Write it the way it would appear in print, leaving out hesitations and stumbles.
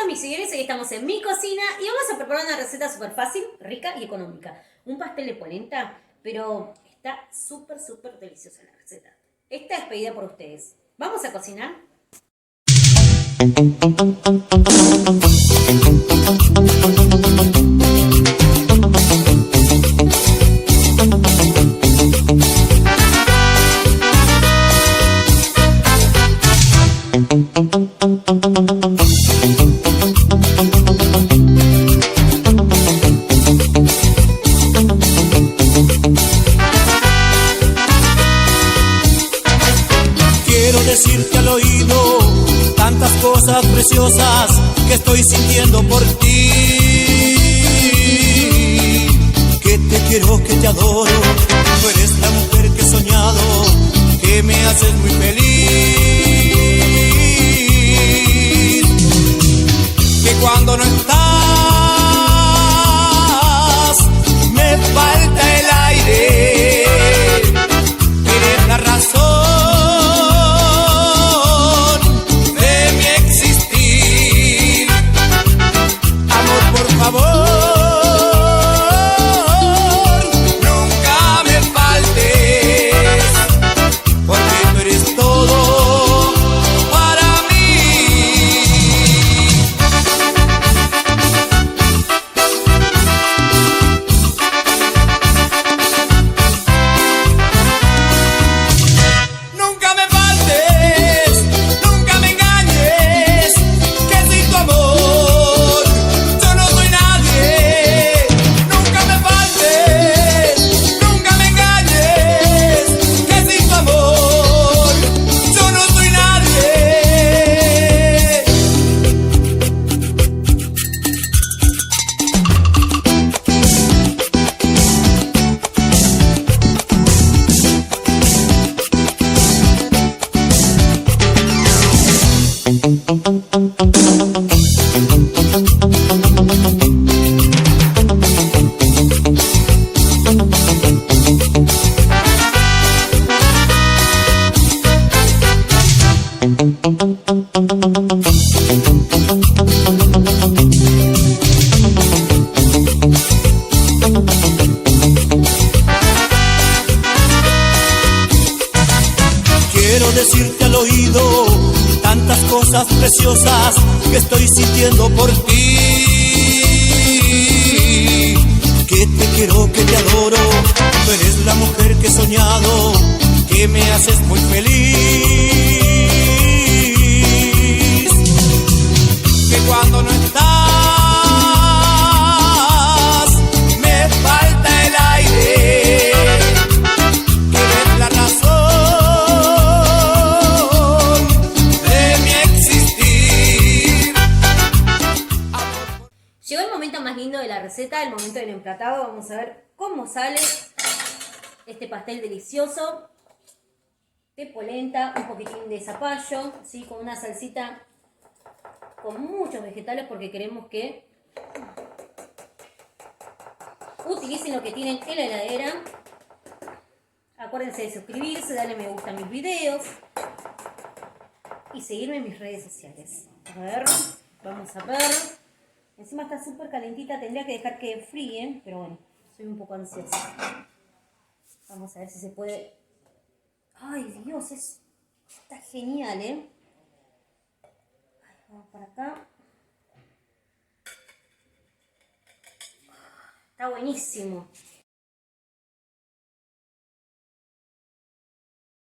mis seguidores? Hoy estamos en mi cocina y vamos a preparar una receta súper fácil, rica y económica. Un pastel de polenta, pero está súper deliciosa la receta. Esta es pedida por ustedes. ¿Vamos a cocinar? Quiero decirte al oído tantas cosas preciosas que estoy sintiendo por ti. Que te quiero, que te adoro, tú eres la mujer que he soñado, que me haces muy feliz. Que cuando no estás me falta el aire, eres la razón Quiero decirte al oído tantas cosas preciosas que estoy sintiendo por ti. Que te quiero, que te adoro, tú eres la mujer que he soñado, que me haces muy feliz. Que cuando no estás me falta el aire, que eres la razón. Llegó el momento más lindo de la receta, el momento del emplatado. Vamos a ver cómo sale este pastel delicioso de polenta, un poquitín de zapallo, ¿sí? Con una salsita con muchos vegetales porque queremos que utilicen lo que tienen en la heladera. Acuérdense de suscribirse, darle me gusta a mis videos y seguirme en mis redes sociales. A ver, vamos a ver. Encima está súper calentita, tendría que dejar que fríe, pero bueno, soy un poco ansiosa. Vamos a ver si se puede. ¡Ay, Dios! Está genial, ¿eh? Vamos para acá. Está buenísimo.